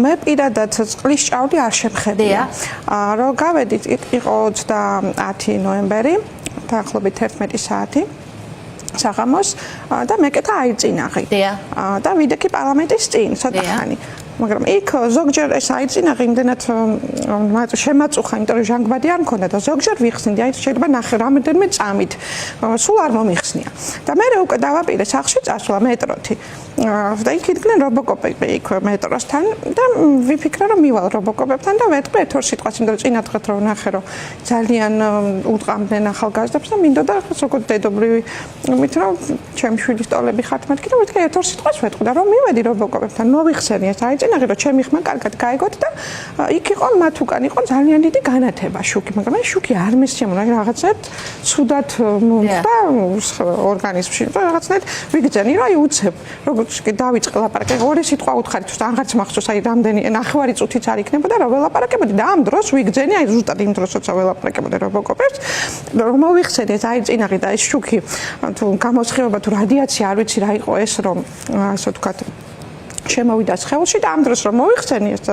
მე პირადად წყლის ჭაული არ შემხედია. რომ გავედით, იყო 30 ნოემბერი, დაახლოებით 11 საათი. საღამოს და მეკეთა აიწინაღი. და ვიდექი პარლამენტის წინ, ცოტა ხანი. მაგრამ იქ ზოგჯერ ეს აიწინაღი იმდენად შემაწუხა, იმიტომ რომ ჟანგბადი არ მქონდა და ზოგჯერ ვიხსნიდი, აი შეიძლება ნახე რამოდენმე წამით. სულ არ მომიხსნია. და მე უკვე დავაპირე სახლში წასვლა მეტროთი. და იქ იდგნენ რობოკოპები იქ მეტროსთან და ვიფიქრე რომ მივალ რობოკოპებთან და ვეთქვი ერთ-ორ სიტყვას, იმიტომ რომ წინა დღეს რომ ნახე რომ ძალიან უტყამდნენ ახალგაზრდებს და მინდოდა როგორც დედობრივი მით რომ ჩემი შვილის ტოლები ხართ მეთქი და ვეთქვი ერთ-ორ სიტყვას ვეთქვი და რომ მივედი რობოკოპებთან მოვიხსენი ეს აიწინაღი რომ ჩემი ხმა კარგად გაიგოთ და იქ იყო მათ უკან იყო ძალიან დიდი განათება შუქი, მაგრამ ეს შუქი არ მისცემულა რაღაცად ცუდად მომხდა ორგანიზმში და რაღაცნაირად ვიგრძენი რომ აი უცებ როგორც დავიწყე ლაპარაკი, ორი სიტყვა უთხარით, აღარც მახსოვს, აი რამდენი ნახევარი წუთიც არ იქნებოდა რა ველაპარაკებოდი და ამ დროს ვიგრძენი, აი ზუსტად იმ დროს როცა ველაპარაკებოდი რობოკოპებს, რომ მოვიხსენე ეს აიწინაღი და ეს შუქი, თუ გამოსხივება თუ რადიაცია არ ვიცი რა იყო ეს რომ ასე ვთქვათ შემოვიდა სხეულში და ამ დროს რომ მოიხსენი ეს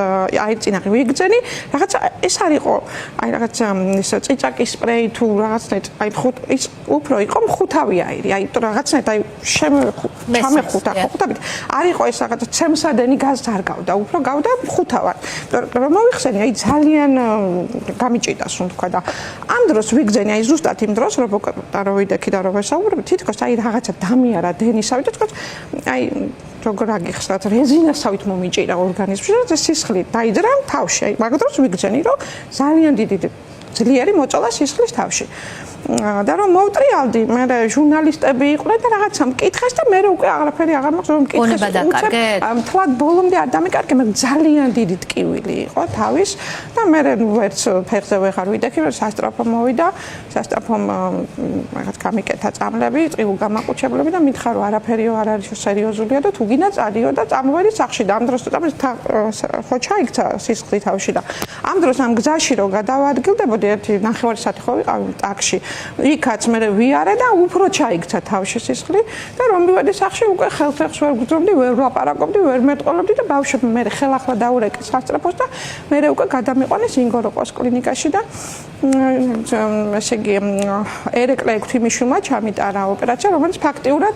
აიწინაღი ვიგრძენი რაღაც ეს არ იყო აი რაღაც ეს წიწაკის სპრეი თუ რაღაცნაირად აი ის უფრო იყო მხუთავი აირი აი რაღაცნაირად აი ჩამეხუთა ხუთავით არ იყო ეს რაღაც ცემსადენი გაზს არ გავდა უფრო გავდა მხუთავად რომ მოიხსენი აი ძალიან გამიჭიდას რომ თქვა და ამ დროს ვიგრძენი აი ზუსტად იმ დროს რობოკოპტა რო ვიდექი და რო ვესაუბრები თითქოს აი რაღაცა დამიარა დენისავით და თქვა აი როგორ აგიხსნათ რეზინასავით მომიჭირა ორგანიზმში და სისხლი დაიძრა თავში. აი მაგ დროს ვიგრძენი რომ ძალიან დიდი ძლიერი მოწოლა სისხლის თავში. და რომ მოვტრიალდი, მე ჟურნალისტები იყვნენ და რაღაცა მკითხეს და მე უკვე აღარაფერი აღარ მახსოვს მკითხეს. თლად ბოლომდე არ დამეკარგე, მაგრამ ძალიან დიდი ტკივილი იყო თავის და მე ვერც ფეხზე ვეღარ ვიდექი, სასტრაფო მოვიდა, სასტრაფომ რაღაც გამიკეთა წამლები, წიულ გამაყუჩებლები და მითხა რომ არაფერიო არ არის სერიოზულია და თუ გინდა წადიო და წამოვედი სახლში და ამ დროს ხო ჩაიქცა სისხლი თავში და ამ დროს ამ გზაში რომ გადავადგილდებოდი ერთი ნახევარი საათი ხო ვიყავი ტაქსში იქაც მე ვიარე და უფრო ჩაიქცა თავში სისხლი და რომ მივედი სახლში უკვე ხელფეხს ვერ გძნობდი, ვერ ვლაპარაკობდი, ვერ მეტყოლებდი და ბავშვები მე ხელახლა დაურეკე სასწრაფოს და მე უკვე გადამიყვანეს ინგოროყოს კლინიკაში და ესე იგი ერეკლე ექვთიმიშვილმა ჩამიტარა ოპერაცია, რომელიც ფაქტიურად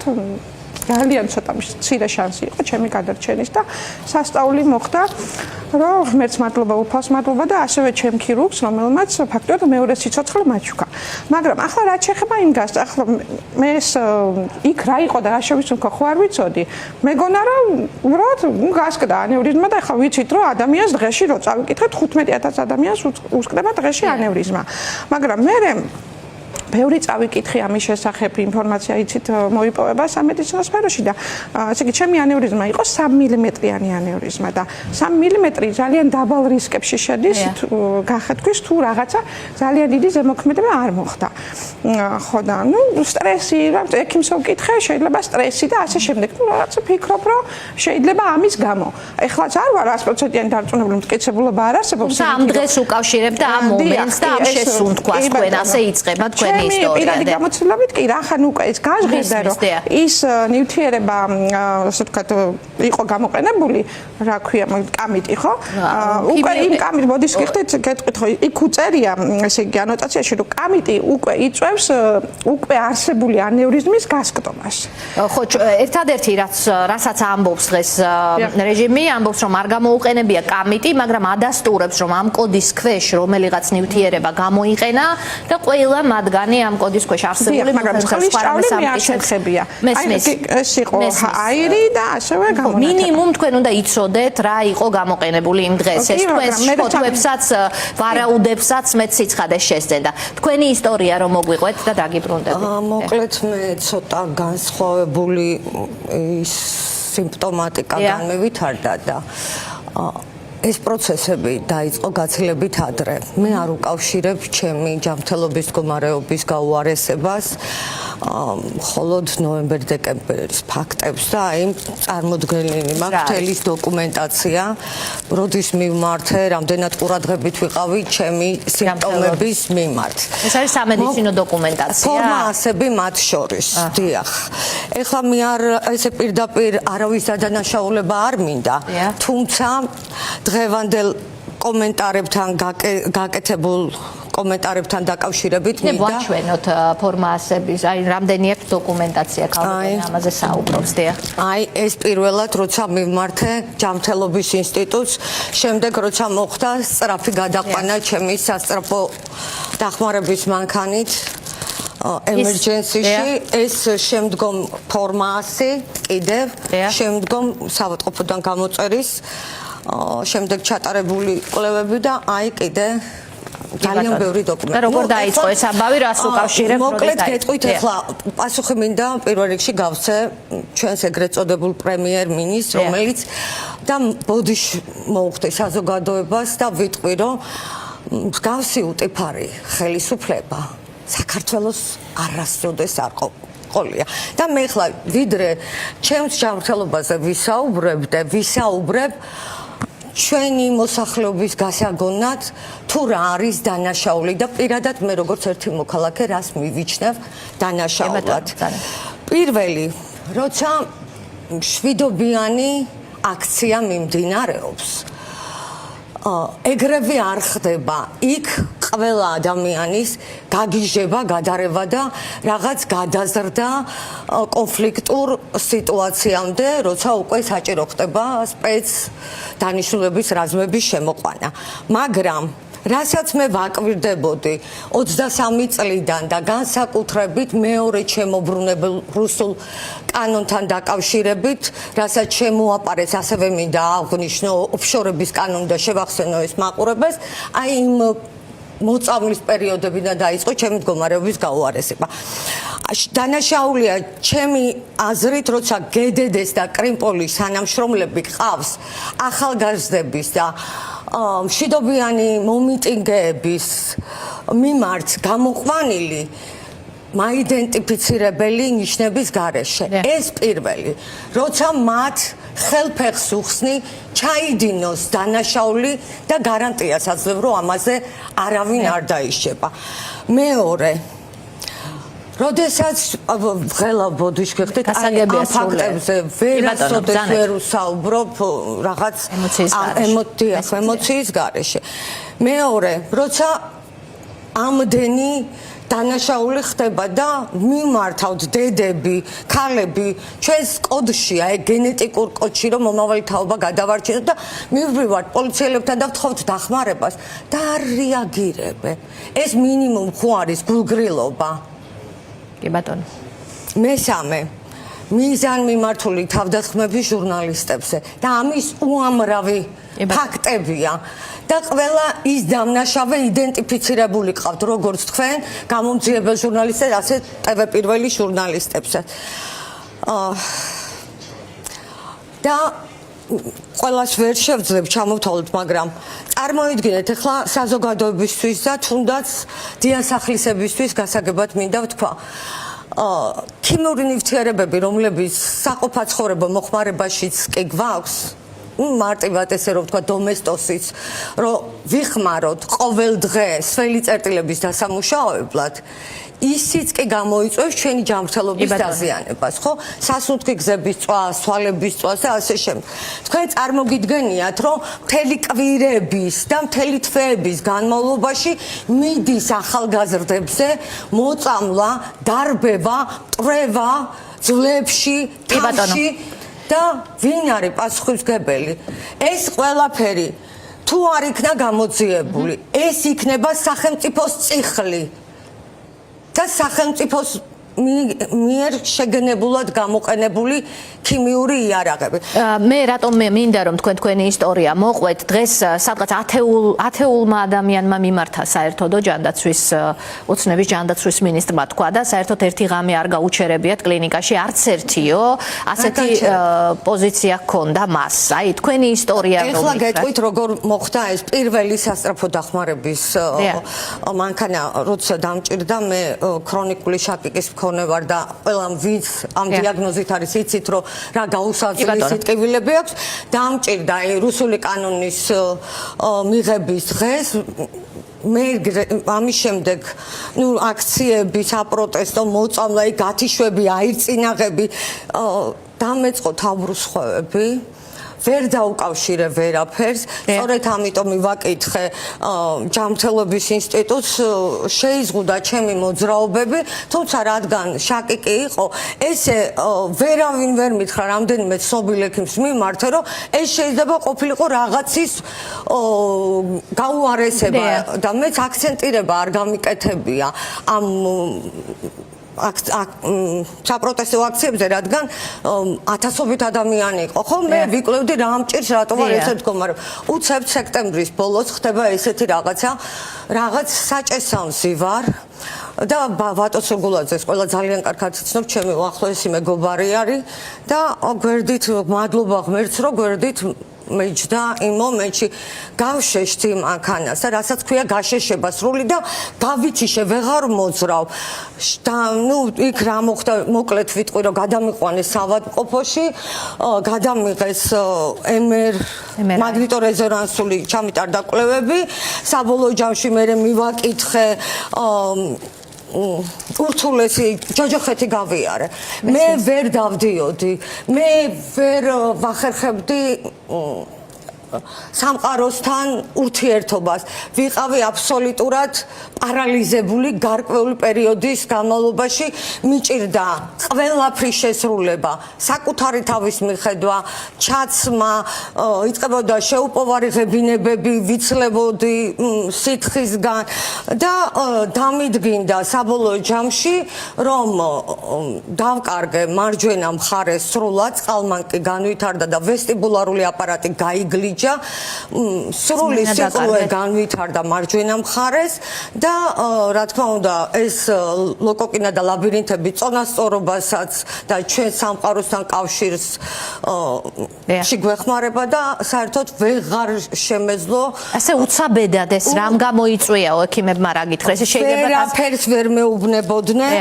ძალიან ცოტა მცირე შანსი იყო ჩემი გადარჩენის და სასწაული მოხდა რომ ღმერთს მადლობა, უფალს მადლობა და ასევე ჩემ ქირურგს, რომელმაც ფაქტობრივად მეორე სიცოცხლე მაჩუქა. მაგრამ ახლა რაც შეეხება იმ გაზს, ახლა მე ეს იქ რა იყო და რა შევიცნო ხო არ ვიცოდი. მეგონა რომ უბრალოდ გასკდა ანევრიზმა და ახლა ვიცით რომ ადამიანს დღეში რო წავიკითხეთ 15000 ადამიანს უსკდება დღეში ანევრიზმა. მაგრამ მე ბევრი წავიკითხე ამის შესახებ ინფორმაცია იცით მოიპოვება სამედიცინო სფეროში და ესე იგი ჩემი ანევრიზმა იყო 3 მმ-იანი ანევრიზმა და 3 მმ ძალიან დაბალ რისკებში შედის გახეთქვის თუ რაღაცა ძალიან დიდი ზემოქმედება არ მოხდა. ხო და ნუ სტრესი რა ექიმს ვკითხე შეიძლება სტრესი და ასე შემდეგ. ნუ რაღაცა ფიქრობ რომ შეიძლება ამის გამო. ეხლაც არ ვარ 100%-იანი დარწმუნებული მტკიცებულობა არ არსებობს. ამ დღეს უკავშირებთ და ამ მომენტს და ამ შესუნთქვას თქვენ ასე იწყება თქვენი პირადი გამოცდილებით კი რა ხან უკვე ეს გაჟღერდა რომ ის ნივთიერება ასე ვთქვათ იყო გამოყენებული რა ქვია კამიტი ხო უკვე იმ კამიტ მოდის გიხდით გეტყვით ხო იქ უწერია ესე იგი ანოტაციაში რომ კამიტი უკვე იწევს უკვე არსებული ანევრიზმის გასკდომას ხო ერთადერთი რასაც ამბობს დღეს რეჟიმი ამბობს რომ არ გამოუყენებია კამიტი მაგრამ ადასტურებს რომ ამ კოდის ქვეშ რომელიღაც ნივთიერება გამოიყენა და ყველა მათგანი ამ კოდის ქვეშ არსებული მაგრამ წყლის ჭავლი მე არ შეხებია. ეს იყო აირი და ასევე გამონათება. მინიმუმ თქვენ უნდა იცოდეთ რა იყო გამოყენებული იმ დღეს. ეს თქვენს ფოტოებსაც, ვარაუდებსაც მეც სიცხადე შესძენდა. თქვენი ისტორია რომ მოგვიყვეთ და დაგიბრუნდებით. მოკლედ მე ცოტა განსხვავებული ის სიმპტომატიკა განმევითარდა და ეს პროცესები დაიწყო გაცილებით ადრე. მე არ უკავშირებ ჩემი ჯანმრთელობის მდგომარეობის გაუარესებას მხოლოდ ნოემბერ-დეკემბერის ფაქტებს და აი წარმოდგენილი მაქვს თელის დოკუმენტაცია, როდის მივმართე, რამდენად ყურადღებით ვიყავი ჩემი სიმპტომების მიმართ. ეს არის სამედიცინო დოკუმენტაცია. ფორმასები მათ შორის, დიახ. ეხლა მე არ ესე პირდაპირ არავის დადანაშაულება არ მინდა, თუმცა დღევანდელ კომენტარებთან გაკეთებულ კომენტარებთან დაკავშირებით მინდა ვაჩვენოთ ფორმასების, აი რამდენი აქვს დოკუმენტაცია ქალბატონი ამაზე საუბრობს, დიახ. აი ეს პირველად როცა მივმართე ჯანმრთელობის ინსტიტუტს, შემდეგ როცა მოხდა სწრაფი გადაყვანა ჩემი სასწრაფო დახმარების მანქანით emergency-ში, ეს შემდგომ ფორმასი კიდევ შემდგომ საავადმყოფოდან გამოწერის შემდეგ ჩატარებული კვლევები და აი კიდე ძალიან ბევრი დოკუმენტი. და როგორ დაიწყო ეს ამბავი, რას უკავშირებს? მოკლედ გეტყვით ახლა პასუხი მინდა პირველ რიგში გავცე ჩვენს ეგრეთ წოდებულ პრემიერ-მინისტრს, რომელიც და ბოდიში მოუხდე საზოგადოებას და ვიტყვი, რომ მსგავსი უტიფარი ხელისუფლება საქართველოს არასოდეს არ ყოლია. და მე ახლა ვიდრე ჩემს ჯანმრთელობაზე ვისაუბრებ ჩვენი მოსახლეობის გასაგონად თუ რა არის დანაშაული და პირადად მე როგორც ერთი მოქალაქე რას მივიჩნევ დანაშაულად. პირველი, როცა მშვიდობიანი აქცია მიმდინარეობს, ეგრევე არ ხდება იქ ყველა ადამიანის გაგიჟება, გადარება და რაღაც გადაზრდა კონფლიქტურ სიტუაციამდე, როცა უკვე საჭირო ხდება სპეც დანიშნულების რაზმების შემოყვანა. მაგრამ რასაც მე ვაკვირდებოდი 23 წლიდან და განსაკუთრებით მეორე ჩემობრუნებულ რუსულ კანონთან დაკავშირებით, რასაც შემოაპარეს ასევე მინდა აღვნიშნო ოფშორების კანონი და შევახსენო ეს მაყურებელს, აი იმ მოწამვლის პერიოდებიდან დაიწყო ჩემი მდგომარეობის გაუარესება. დანაშაულია ჩემი აზრით, როცა გედედეს და კრიმპოლის თანამშრომლები ყავს ახალგაზრდების და მშვიდობიანი მომიტინგეების მიმართ გამოყვანილი მაიდენტიფიცირებელი ნიშნების გარეშე. ეს პირველი, როცა მათ ხელფეხს უხსნი ჩაიდინოს დანაშაული და გარანტიას აძლევ, რომ ამაზე არავინ არ დაიშება. მეორე, როდესაც ღელა ბოდიში გიხდით ამ ფაქტებზე ვერასოდეს ვერ ვსაუბრობ რაღაც ემოციის გარეშე. მეორე, როცა ამდენი დანაშაული ხდება და მიმართავთ დედები, ქალები ჩვენს კოდში, აი გენეტიკურ კოდში, რომ მომავალი თაობა გადავარჩინოთ და მივბრივართ პოლიციელებთან და ვთხოვთ დახმარებას და არ რეაგირებენ. ეს მინიმუმ ხო არის გულგრილობა. კი ბატონო. მესამე, მიზანმიმართული თავდასხმები ჟურნალისტებზე და ამის უამრავი ფაქტებია და ყველა ის დამნაშავე იდენტიფიცირებული ყავთ, როგორც თქვენ გამომძიებელ ჟურნალისტებს, ასე TV პირველი ჟურნალისტებსაც. და ყველას ვერ შევძლებ ჩამოვთვალოთ, მაგრამ წარმოიდგინეთ ახლა საზოგადოებისთვის და თუნდაც დიასახლისებისთვის გასაგებად მინდა ვთქვა. ქიმიური ნივთიერებები, რომლებიც საყოფაცხოვრებო მოხმარებაშიც კი გვაქვს, მარტივად ესე რომ ვთქვა დომესტოსიც, რომ ვიხმაროთ ყოველ დღე სველი წერტილების დასამუშავებლად, ისიც კი გამოიწვევს ჩვენი ჯანმრთელობის დაზიანებას, ხო? სასუნთქი გზების წვას, თვალების წვას და ასე შემდეგ. თქვენ წარმოგიდგენიათ, რომ მთელი კვირების და მთელი თვეების განმავლობაში მიდის ახალგაზრდებზე მოწამვლა, დარბევა, მტრევა ძვლებში, თავში და ვინ არის პასუხისმგებელი? ეს ყველაფერი თუ არ იქნა გამოძიებული, ეს იქნება სახელმწიფოს წიხლი. და სახელმწიფოს მიერ შეგნებულად გამოყენებული ქიმიური იარაღები. მე რატომ მინდა რომ თქვენი ისტორია მოყვეთ დღეს სადღაც 10-ულმა ადამიანმა მიმართა საერთოდ ჯანდაცვის ოცნების ჯანდაცვის მინისტრმა თქვა და საერთოდ ერთი ღამე არ გაუჩერებიათ კლინიკაში არც ერთიო ასეთი პოზიცია ჰქონდა მას. აი თქვენი ისტორია რომ ეხლა გეტყვით როგორ მოხდა ეს პირველი სასწრაფო დახმარების მანქანა როცა დამჭირდა მე ქრონიკული შაკიკის მქონე ვარ და ყველა ვინც ამ დიაგნოზით არის იცით რომ რა გაუსაძლისი სიტკივილები აქვს დამჭირდა რუსული კანონის მიღების დღეს მე ამის შემდეგ აქციები საპროტესტო მოწამლა გათიშვები აირწინაღები დამეწყო თავბრუსხვევები ვერ დაუკავშირე ვერაფერს სწორედ ამიტომ მივაკითხე ჯანმრთელობის ინსტიტუტს შეიზღუდა ჩემი მოძრაობები თუმცა რადგან შაკიკი იყო ესე ვერავინ ვერ მითხრა რამდენიმე ცნობილ ექიმს მიმართე რომ ეს შეიძლება ყოფილიყო რაღაცის გაუარესება და მეც აქცენტირება არ გამიკეთებია ამ საპროტესტო აქციებზე რადგან ათასობით ადამიანი იყო ხო მე ვიკვლევდი რა მჭირს რატომ არ ესე მდგომარეობა უცებ სექტემბრის ბოლოს ხდება ესეთი რაღაც საჭესავსი ვარ და ვატო სურგულაძეს ყველა ძალიან კარგად ცნობ ჩემი უახლოესი მეგობარი არის და გვერდით მადლობა ღმერთს რომ გვერდით მეჯდა იმ მომენტში გავშეშთი მანქანას და რასაც ქვია გაშეშება სრული და გავიჩიშე ვეღარ მოძრავ და იქ რა მოხდა მოკლედ ვიტყვი რომ გადამიყვანეს ავადმყოფოში გადამიღეს მაგნიტორეზონანსული ჩამიტარდა კვლევები საბოლოო ჯამში მე მივაკითხე ურთულესი ჯოჯოხეთი გავიარე მე ვერ დავდიოდი მე ვერ ვახერხებდი სამყაროსთან ურთიერთობას ვიყავი აბსოლუტურად პარალიზებული გარკვეული პერიოდის განმავლობაში მიჭირდა ყველაფრის შესრულება საკუთარი თავის მიხედვა ჩაცმა იწყებოდა შეუპოვარი ღებინებები ვიცლებოდი სითხისგან და დამიდგინდა საბოლოო ჯამში რომ დავკარგე მარჯვენა მხარეს სრულად წყალმანკი განვითარდა და ვესტიბულარული აპარატი გაიგლიჯა სრული სიკვდილე განვითარდა მარჯვენა მხარეს და რა თქმა უნდა ეს ლოკოკინა და ლაბირინთები წონასწორობასაც და ჩვენ სამყაროსთან კავშირს შეგვეხმარება და საერთოდ ვეღარ შემეძლო ასე უცაბედად ეს რამ გამოიწვიაო ექიმებმა რა გითხრეს შეიძლება ვერაფერს ვერ მეუბნებოდნენ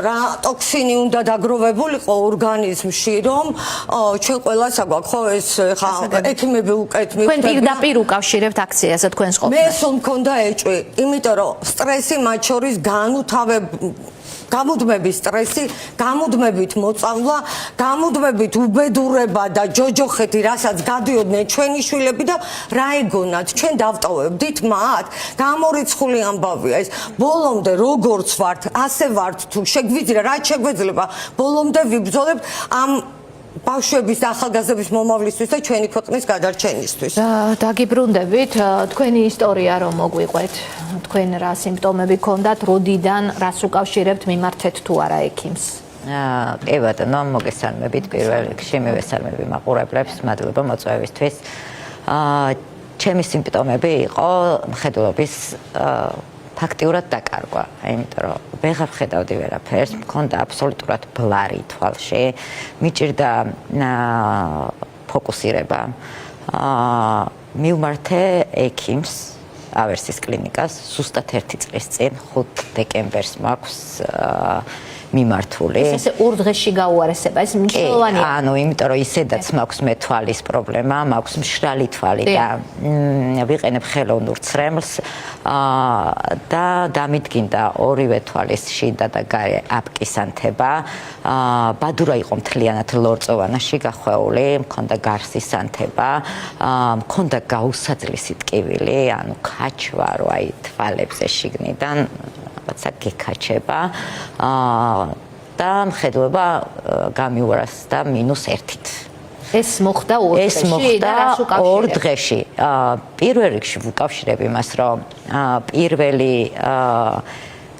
რა ტოქსინი უნდა დაგროვებულიყო ორგანიზმში რომ ჩვენ ყველას აგვაქვს ხო ეს ხა ექიმები უკეთ თქვენ პირდაპირ უკავშირებთ აქციაზე თქვენს ყოფნას მე სულ მქონდა ეჭვი იმიტომ რომ სტრესი მათ შორის გამუდმების სტრესი, გამუდმებით მოწამვლა, გამუდმებით უბედურება და ჯოჯოხეთი, რასაც გადიოდნენ ჩვენი შვილები და რა ეგონათ, ჩვენ დავტოვებდით მათ. გამორიცხული ამბავია ეს. ბოლომდე როგორც ვართ, ასე ვართ თუ შეგვიძლია, რაც შეგვეძლება, ბოლომდე ვიბრძოლებთ ამ ბავშვების და ახალგაზრდების მომავლისთვის და ჩვენი ქვეყნის გადარჩენისთვის. დაგიბრუნდებით, თქვენი ისტორია რომ მოგვიყვეთ, თქვენ რა სიმპტომები ქონდათ, როდიდან რას უკავშირებთ, მიმართეთ თუ არა ექიმს? კი ბატონო, მოგესალმებით პირველ რიგში, მივესალმები მაყურებლებს, მადლობა მოწვევისთვის. ჩემი სიმპტომები იყო მხედველობის ფაქტიურად დაკარგვა, იმიტომ რომ ვეღარ ხედავდი ვერაფერს, მქონდა აბსოლუტურად ბლარი თვალში, მიჭირდა ფოკუსირება. მივმართე ექიმს, ავერსის კლინიკას, ზუსტად 1 წლის წინ, 5 დეკემბერს მაქვს მიმართული. ეს ურდღეში გაუარესება, ეს მნიშვნელოვანია. ანუ იმიტომ რომ ისედაც მაქვს მე თვალის პრობლემა, მაქვს მშრალი თვალი და ვიყენებ ხელოვნურ ცრემლს და დამიდგინდა ორივე თვალის შიდა და გარე აპკისანთება. ბადურა იყო მთლიანად ლორწოვანაში გახვეული, მქონდა გარსის ანთება, მქონდა გაუსაძლისი ტკივილი, ანუ ქაჩვარო აი თვალებზე შიგნიდან რაცა გეკაჩება და მხედველობა გამიუარესდა -1-ით. ეს მოხდა ორ დღეში. პირველ რიგში ვუკავშირებ იმას, რომ პირველი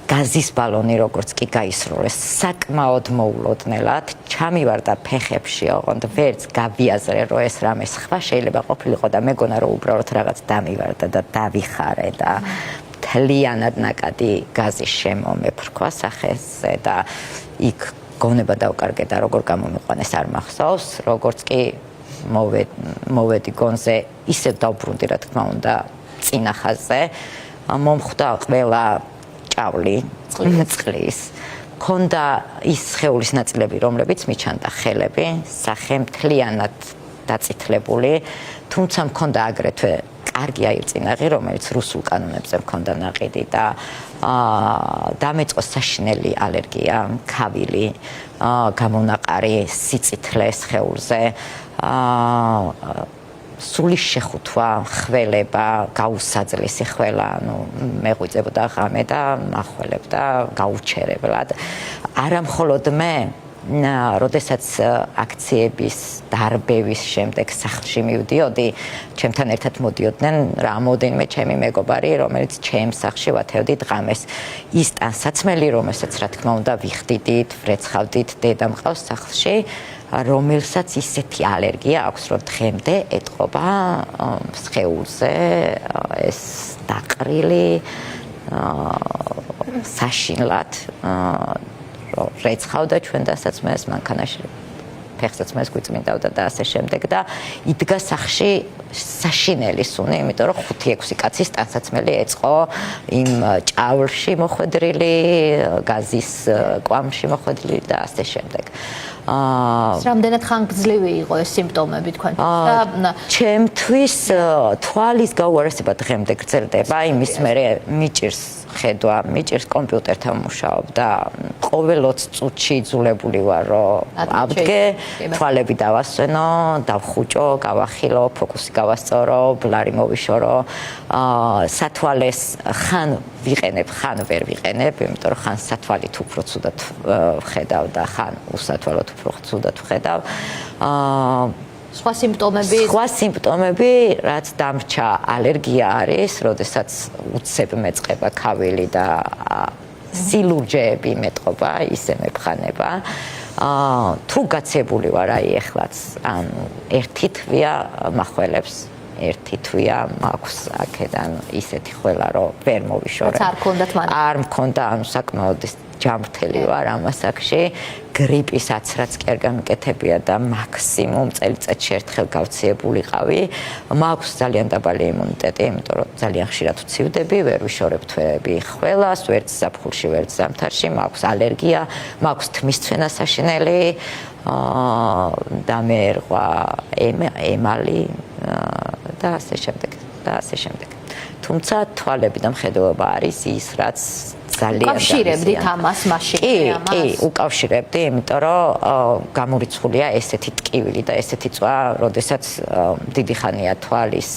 გაზის ბალონი როგორც კი გაისროლეს, საკმაოდ მოულოდნელად ჩამივარდა ფეხებში, ოღონდ ვერც გავიაზრე, რომ ეს რამე სხვა შეიძლება ყოფილიყო და მეგონა რომ უბრალოდ რაღაც დამივარდა და დავიხარე და მთლიანად ნაკადი გაზის შემომეფრქვა სახეზე და იქ გონება დავკარგე და როგორ გამომიყვანეს არ მახსოვს, როგორც კი მოვედი გონზე, ისევ დავბრუნდი რა თქმა უნდა წინა ხაზზე, მომხვდა ყველა ჭავლი წყლის, ქონდა ის სხეულის ნაწილები, რომლებიც მიჩანდა ხელები, სახე მთლიანად დაწითლებული, თუმცა მქონდა აგრეთვე კარგი აირწინაღი, რომელიც რუსულ კანონებზე მქონდა ნაყიდი და დამეწყო საშინელი ალერგია, ქავილი, გამონაყარი, სიწითლე სხეულზე, სულის შეხუთვა, ხველება, გაუსაძლისი ხველა, მეღვიძებოდა ღამე და ახველებდა გაუჩერებლად. არა მხოლოდ მე, როდესაც აქციების დარბევის შემდეგ სახლში მივდიოდი, ჩემთან ერთად მოდიოდნენ რამოდენიმე ჩემი მეგობარი, რომელიც ჩემს სახლში ვათევდით ღამეს. ის ტანსაცმელი, რომელსაც რა თქმა უნდა ვიხდიდით, ვრეცხავდით, დედა მყავს სახლში, რომელსაც ისეთი ალერგია აქვს, რომ დღემდე ეტყობა სხეულზე ეს დაყრილი საშინლად რეცხავდა ჩვენ დასაცმელს, მანქანაში ფეხსაცმელს გვიწმინდავდა და ასე შემდეგ და იდგა სახლში საშინელი სუნი, იმიტომ რომ 5-6 კაცის ტანსაცმელი ეწყო იმ ჭავლში მოხვედრილი, გაზის კვამში მოხვედრილი და ასე შემდეგ. რამდენად ხანგრძლივი იყო ეს სიმპტომები თქვენთვის? ჩემთვის თვალის გაუარესება დღემდე გრძელდება, იმის მერე მიჭირს ხედვა, მიჭირს კომპიუტერთან მუშაობ და ყოველ 20 წუთში იძულებული ვარ, რომ ავდგე, თვალები დავასვენო, დავხუჭო, გავახილო, ფოკუსი გავასწორო, ბლარი მოვიშორო, სათვალეს ხან ვიყენებ, ხან ვერ ვიყენებ, იმიტომ რომ ხან სათვალით უფრო ცუდად ვხედავ და ხან უსათვალოდ უფრო ცუდად ვხედავ. სხვა სიმპტომები, რაც დამრჩა ალერგია არის, როდესაც უცებ მეწყება ქავილი და სილურჯეები მეტყობა, ისე მეფხანება. თუ გაცებული ვარ აი ეხლაც, ანუ ერთი თვია მახველებს, ერთი თვია მაქვს აქედან ისეთი ხველა, რომ ვერ მოვიშორე. არ მქონდა, ანუ საკმაოდ ჯამრთელი ვარ ამას აქში. გრიპისაც რაც კი არ გამიკეთებია და მაქსიმუმ წელიწადში ერთხელ გავციებულიყავი. მაქვს ძალიან დაბალი იმუნიტეტი, იმიტომ რომ ძალიან ხშირად ვცივდები, ვერ ვიშორებ თვეები ხველას, ვერც ზაფხულში, ვერც ზამთარში, მაქვს ალერგია, მაქვს თმისცვენა საშინელი და მერყვა, ემალი და ასე შემდეგ. თუმცა თვალები და მხედველობა არის ის, რაც ძალიან უკავშირებდით ამას მაშინ? კი, უკავშირებდი, იმიტომ რომ გამორიცხულია ესეთი ტკივილი და ესეთი წვა, როდესაც დიდი ხანია თვალის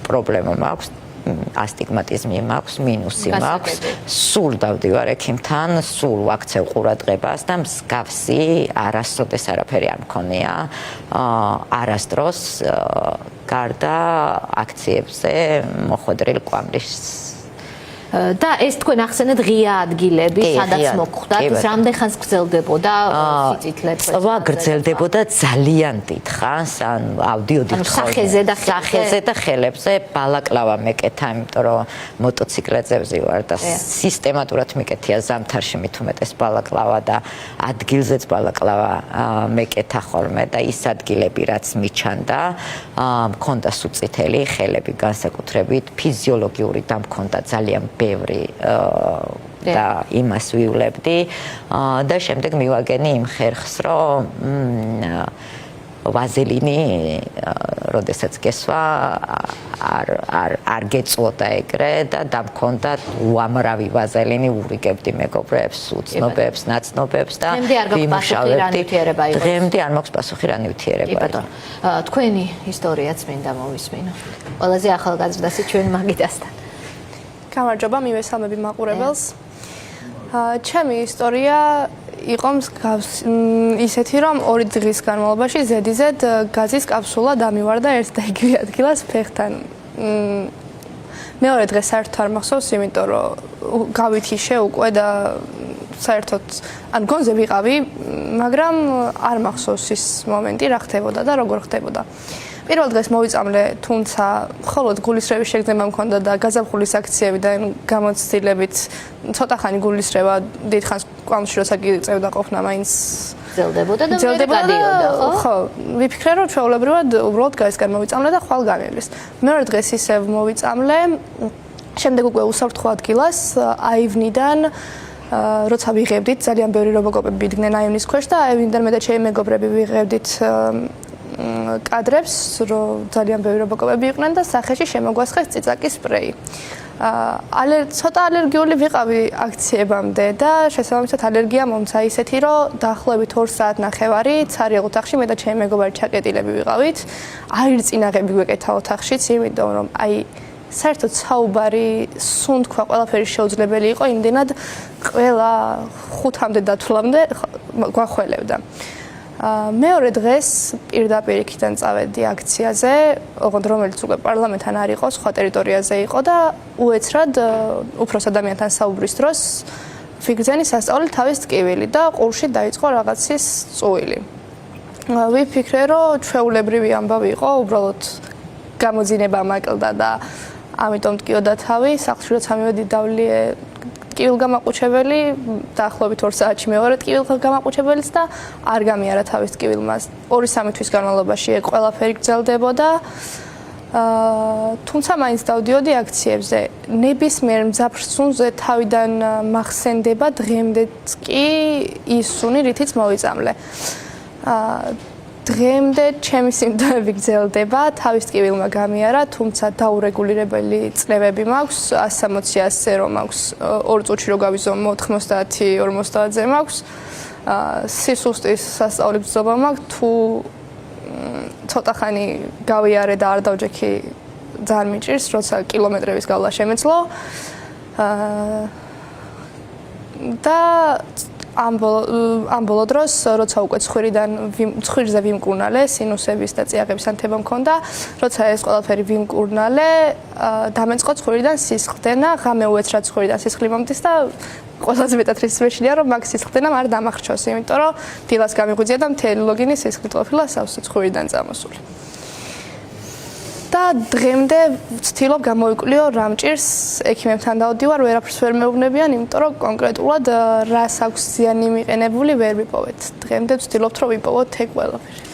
პრობლემა მაქვს, ასტიგმატიზმი მაქვს, მინუსი მაქვს, სულ დავდივარ ექიმთან, სულ ვაქცევ ყურადღებას და მსგავსი არასოდეს არაფერი არ მქონია, არასდროს გარდა აქციებზე მოხვედრილ კვამლის. და ეს თქვენ ახსენეთ ღია ადგილები, სადაც მოხვდათ, რამდენ ხანს გრძელდებოდა სიწითლე? წვა გრძელდებოდა ძალიან დიდ ხანს, ანუ ავდიოდით სახეზე და ხელებზე ბალაკლავა მეკეთა, იმიტომ რომ მოტოციკლებზე ვზივარ და სისტემატურად მეკეთია ზამთარში მით უმეტეს ბალაკლავა და ადგილზეც ბალაკლავა მეკეთა ხოლმე და ის ადგილები რაც მიჩანდა, მქონდა სუწითელი ხელები განსაკუთრებით, ფიზიოლოგიური და მქონდა ძალიან ბევრი და იმას ვიულებდი და შემდეგ მივაგენი იმ ხერხს, რომ ვაზელინი, როდესაც გესვა, არ გეწვოდა ეგრე და დამქონდა უამრავი ვაზელინი, ურიგებდი მეგობრებს, უცნობებს, ნაცნობებს და ვიმუშავებდი. დღემდე არ მაქვს პასუხი რა ნივთიერება. თქვენი ისტორიაც მინდა მოვისმინო. ყველაზე ახალგაზრდასი ჩვენ მაგიდასთან. გამარჯობა, მივესალმები მაყურებელს. ჩემი ისტორია იყო ისეთი, რომ 2 დღის განმავლობაში ზედიზედ გაზის კაფსულა დამივარდა ერთ და იგივე ადგილას ფეხთან. მეორე დღეს საერთოდ არ მახსოვს, იმიტომ რომ გავითიშე უკვე და საერთოდ ან გონზე ვიყავი, მაგრამ არ მახსოვს ის მომენტი, რა ხდებოდა და როგორ ხდებოდა. პირველ დღეს მოვიწამლე, თუმცა მხოლოდ გულისრევის შეგრძნება მქონდა და გაზაფხულის აქციებიდან გამოცდილებით ცოტა ხანი გულისრევა დიდხანს კვამში როცა გიწევდა ყოფნა მაინც გრძელდებოდა და მე გადიოდა, ხო? ვიფიქრე, რომ ჩვეულებრივად უბრალოდ გაისგან მოვიწამლე და ხვალ გამივლის. მეორე დღეს ისევ მოვიწამლე, შემდეგ უკვე უსაფრთხო ადგილას, აივნიდან როცა ვიღებდით ძალიან ბევრი რობოკოპები იდგნენ აივნის ქვეშ და ვინდან მე და ჩემი მეგობრები ვიღებდით კადრებს, რომ ძალიან ბევრი რობოკოპები იყვნენ და სახეში შემოგვასხეს ციცაკის სპრეი. ცოტა ალერგიული ვიყავი აქციებამდე და შესაბამისად ალერგია მომცა ისეთი, რომ დაახლოებით 2 საათნახევარი ცარიელ ოთახში მე და ჩემი მეგობარი ჩაკეტილები ვიყავით. აირწინაღები გვეკეთა ოთახშიც, იმიტომ რომ საერთოდ საუბარი, სუნთქვა, ყველაფერი შეუძლებელი იყო, იმდენად ყველა 5-მდე დათვლამდე გვახველებდა. მეორე დღეს პირდაპირ იქიდან წავედი აქციაზე, ოღონდ რომელიც უკვე პარლამენტთან არ იყო, სხვა ტერიტორიაზე იყო და უეცრად უფროს ადამიანთან საუბრის დროს ვიგრძენი სასწაული თავის ტკივილი და ყურში დაიწყო რაღაცის წუილი. ვიფიქრე, რომ ჩვეულებრივი ამბავი იყო, უბრალოდ გამოძინება მაკლდა და ამიტომ ტკიოდა თავი, სახლში როცა მივედი დავლიე ტკივილგამაყუჩებელი, დაახლოებით 2 საათში მეორე ტკივილგამაყუჩებელიც და არ გამიარა თავის ტკივილმა. 2-3 თვის განმავლობაში ეგ ყველაფერი გრძელდებოდა. თუმცა მაინც დავდიოდი აქციებზე. ნებისმიერ მძაფრ სუნზე თავიდან მახსენდება დღემდეც კი ის სუნი, რითიც მოვიწამლე. დღემდე ჩემი სიმპტომები გრძელდება, თავის ტკივილმა გამიარა, თუმცა დაურეგულირებელი წნევები მაქვს, 160-ზე რომ მაქვს, 2 წუთში რო გავიზომო 90-50-ზე მაქვს. სისუსტის სასწაული ბრძოლა მაქვს, თუ ცოტა ხანი გავიარე და არ დავჯექი ძალიან მიჭირს, როცა კილომეტრების გავლა შემეძლო. და ამ ბოლო დროს, როცა უკვე ცხვირზე ვიმკურნალე, სინუსების და წიაღების ანთება მქონდა, როცა ეს ყველაფერი ვიმკურნალე, დამეწყო ცხვირიდან სისხლდენა, ღამე უეცრად ცხვირიდან სისხლი მომდის და ყველაზე მეტად რის მეშლია, რომ მაგ სისხლდენამ არ დამახრჩოს, იმიტომ რომ დილას გამიღვიძია და მთელი ლოგინი სისხლით ყოფილა სავსე ცხვირიდან წამოსული. და დღემდე ვცდილობ გამოვიკვლიო რა მჭირს, ექიმებთან დავდივარ, ვერაფერს ვერ მეუბნებიან, იმიტომ რომ კონკრეტულად რას აქვს ზიანი მიყენებული ვერ ვიპოვეთ. დღემდე ვცდილობთ რომ ვიპოვოთ ეგ ყველაფერი.